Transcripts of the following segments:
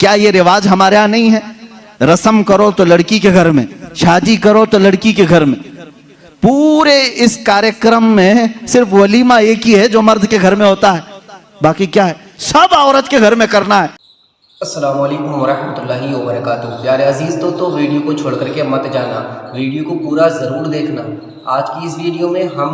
क्या ये रिवाज हमारे यहाँ नहीं है? रस्म करो तो लड़की के घर में, शादी करो तो लड़की के घर में। पूरे इस कार्यक्रम में सिर्फ वलीमा एक ही है जो मर्द के घर में होता है, बाकी क्या है सब औरत के घर में करना है। अस्सलामु अलैकुम वरहमतुल्लाहि वबरकातुहू। प्यारे अजीज़ तो वीडियो को छोड़ करके मत जाना, वीडियो को पूरा ज़रूर देखना। आज की इस वीडियो में हम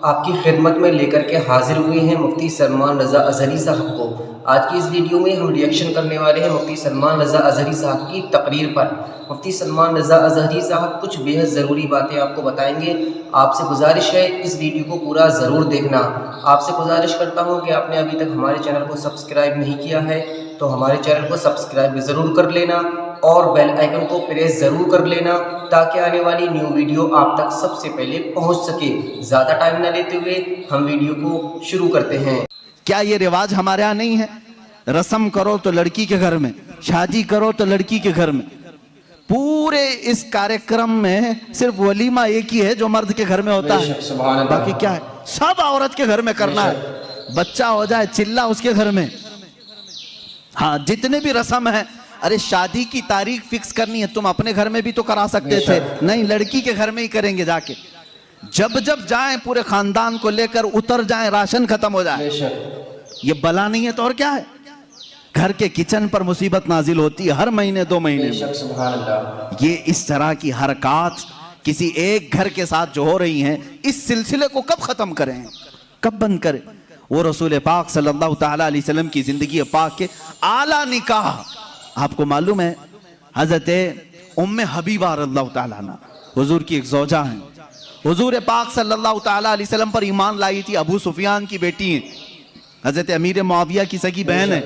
आपकी खिदमत में लेकर के हाजिर हुए हैं मुफ्ती सलमान रज़ा अज़हरी साहब को। आज की इस वीडियो में हम रिएक्शन करने वाले हैं मुफ्ती सलमान रज़ा अज़हरी साहब की तकरीर पर। मुफ्ती सलमान रज़ा अज़हरी साहब कुछ बेहद ज़रूरी बातें आपको बताएंगे। आपसे गुजारिश है इस वीडियो को पूरा ज़रूर देखना। आपसे गुजारिश करता हूं कि आपने अभी तक हमारे चैनल को सब्सक्राइब नहीं किया है तो हमारे चैनल को सब्सक्राइब ज़रूर कर लेना और बेल आइकन को प्रेस ज़रूर कर लेना ताकि आने वाली न्यू वीडियो आप तक सबसे पहले पहुंच सके। ज़्यादा टाइम न लेते हुए हम वीडियो को शुरू करते हैं। क्या ये रिवाज हमारे यहाँ नहीं है? रस्म करो तो लड़की के घर में, शादी करो तो लड़की के घर में। पूरे इस कार्यक्रम में सिर्फ वलीमा एक ही है जो मर्द के घर में होता है, बाकी क्या है सब औरत के घर में करना है। बच्चा हो जाए चिल्ला उसके घर में। हाँ, जितने भी रस्म है, अरे शादी की तारीख फिक्स करनी है तुम अपने घर में भी तो करा सकते थे, नहीं लड़की के घर में ही करेंगे जाके। जब जब जाएं पूरे खानदान को लेकर उतर जाएं, राशन खत्म हो जाए। ये बला नहीं है तो और क्या है? घर के किचन पर मुसीबत नाजिल होती है हर महीने 2 महीने में। ये इस तरह की हरकत किसी एक घर के साथ जो हो रही हैं, इस सिलसिले को कब खत्म करें, कब बंद करें? वो रसूल पाक सल्लल्लाहु ताला अलैहि वसल्लम की जिंदगी पाक के आला निकाह, आपको मालूम है हजरत उम्मे हबीबा रज़ियल्लाहु ताला अन्हा हुजूर की एक ज़ौजा हैं। हुजूर पाक सल्लल्लाहु ताला अलैहि वसल्लम पर ईमान लाई थी, अबू सुफियान की बेटी हैं, हजरत अमीर मुआविया की सगी बहन है।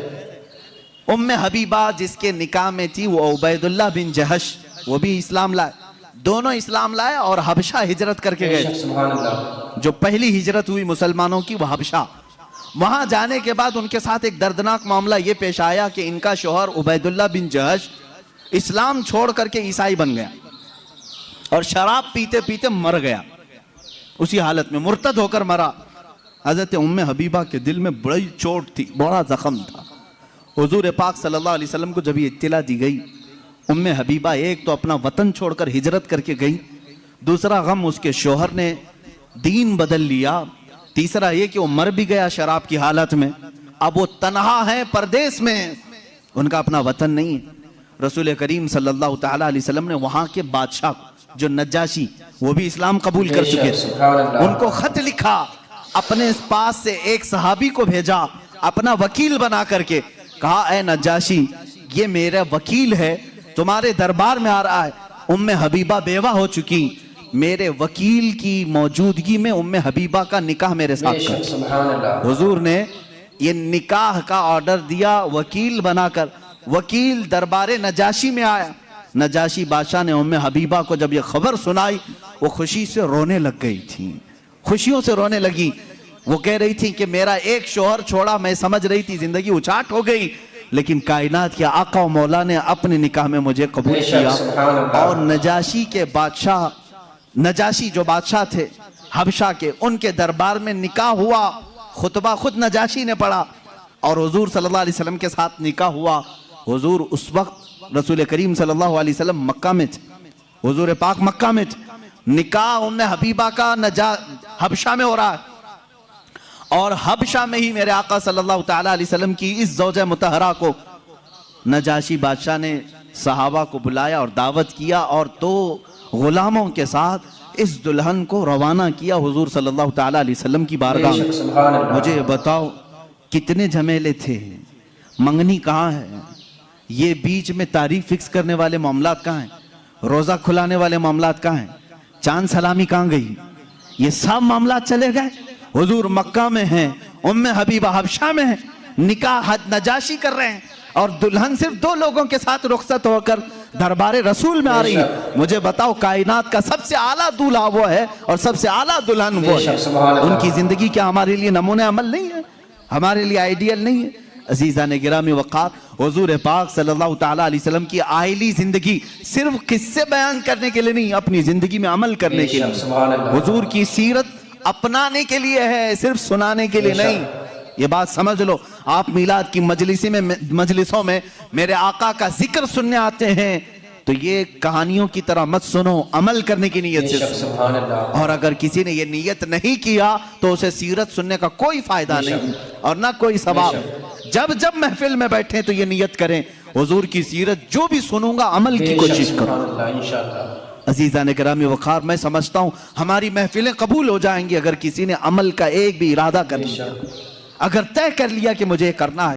उम्मे हबीबा जिसके निकाह में थी वो उबैदुल्लाह बिन जहश, वो भी इस्लाम लाए। दोनों इस्लाम लाए और हबशा हिजरत करके गए। जो पहली हिजरत हुई मुसलमानों की वो हबशा। वहां जाने के बाद उनके साथ एक दर्दनाक मामला ये पेश आया कि इनका शोहर उबैदुल्लाह बिन जहश इस्लाम छोड़ करके ईसाई बन गया और शराब पीते पीते मर गया। उसी हालत में मुर्तद होकर मरा। हजरत उम्मे हबीबा के दिल में बड़ी चोट थी, बड़ा जख्म था। हुजूर पाक सल्लल्लाहु अलैहि वसल्लम को जब ये इत्तिला दी गई, उम्मे हबीबा एक तो अपना वतन छोड़कर हिजरत करके गई, दूसरा गम उसके शोहर ने दीन बदल लिया, तीसरा ये कि वो मर भी गया शराब की हालत में। अब वो तन्हा है परदेश में, उनका अपना वतन नहीं है। रसूल करीम सल्लल्लाहु ताला अलैहि वसल्लम ने वहां के बादशाह जो नज्जाशी, वो भी इस्लाम कबूल कर चुके थे, उनको खत लिखा, अपने पास से एक सहाबी को भेजा अपना वकील बना करके, कहा ए नज्जाशी ये मेरा वकील है, तुम्हारे दरबार में आ रहा है। उम्मे हबीबा बेवा हो चुकी, मेरे वकील की मौजूदगी में उम्मे हबीबा का निकाह मेरे साथ कर। हुजूर ने ये निकाह का ऑर्डर दिया वकील बनाकर। वकील दरबारे नजाशी में आया। नजाशी बादशाह ने उम्मे हबीबा को जब ये खबर सुनाई, वो खुशी से रोने लग गई थी, खुशियों से रोने लगी। वो कह रही थी कि मेरा एक शोहर छोड़ा, मैं समझ रही थी जिंदगी उचाट हो गई, लेकिन कायनात के आका और मौला ने अपने निकाह में मुझे कबूल किया। और नजाशी के बादशाह, नजाशी जो बादशाह थे हबशा के, उनके दरबार में निकाह हुआ। खुतबा खुद नजाशी ने पढ़ा और हुजूर सल्लल्लाहु अलैहि वसल्लम के साथ निकाह हुआ। हुजूर उस वक्त रसूल करीम सल्लल्लाहु अलैहि वसल्लम मक्का में थे, हुजूर पाक मक्का में थे। निकाह उम्मे हबीबा का हबशा में हो रहा है और हबशा में ही मेरे आका सल्लल्लाहु ताला अलैहि वसल्लम की इस ज़ौजा मुतहरा को नजाशी बादशाह ने सहाबा को बुलाया और दावत किया और 2 गुलामों के साथ इस दुल्हन को रवाना किया हुजूर सल्लल्लाहु ताला अलैहि वसल्लम की बारगाह में। मुझे बताओ कितने झमेले थे, मंगनी कहाँ है, ये बीच में तारीख फिक्स करने वाले मामलात कहाँ हैं, रोजा खुलाने वाले मामलात कहाँ हैं, चांद सलामी कहाँ गई, ये सब मामलात चले गए। हुजूर मक्का में हैं, उम्मे हबीबा हबशा में है, निकाह नजाशी कर रहे हैं और दुल्हन सिर्फ 2 लोगों के साथ रुखसत होकर दरबारे रसूल में आ रही है। मुझे बताओ कायनात का सबसे आला दूल्हा वो है और सबसे आला दुल्हन वो है। उनकी जिंदगी क्या हमारे लिए नमूने अमल नहीं है, हमारे लिए आइडियल नहीं है? अजीज़ा ने गिरामी वक़ार, हुजूर पाक सल्लल्लाहु ताला अलैहि वसल्लम की आइली जिंदगी सिर्फ किस्से बयान करने के लिए नहीं, अपनी जिंदगी में अमल करने के लिए। हुजूर की सीरत अपनाने के लिए है, सिर्फ सुनाने के लिए नहीं। ये बात समझ लो। आप मीलाद की मजलिसों में मेरे आका का जिक्र सुनने आते हैं, तो ये कहानियों की तरह मत सुनो, अमल करने की नीयत से सुनो। और अगर किसी ने ये नीयत नहीं किया तो उसे सीरत सुनने का कोई फायदा नहीं और ना कोई सवाब। जब जब महफिल में बैठे तो ये नीयत करें, हुजूर की सीरत जो भी सुनूंगा अमल की कोशिश करूं। अजीज़ान किरामी वक़ार, मैं समझता हूं हमारी महफिलें कबूल हो जाएंगी अगर किसी ने अमल का एक भी इरादा कर लिया, अगर तय कर लिया कि मुझे करना है।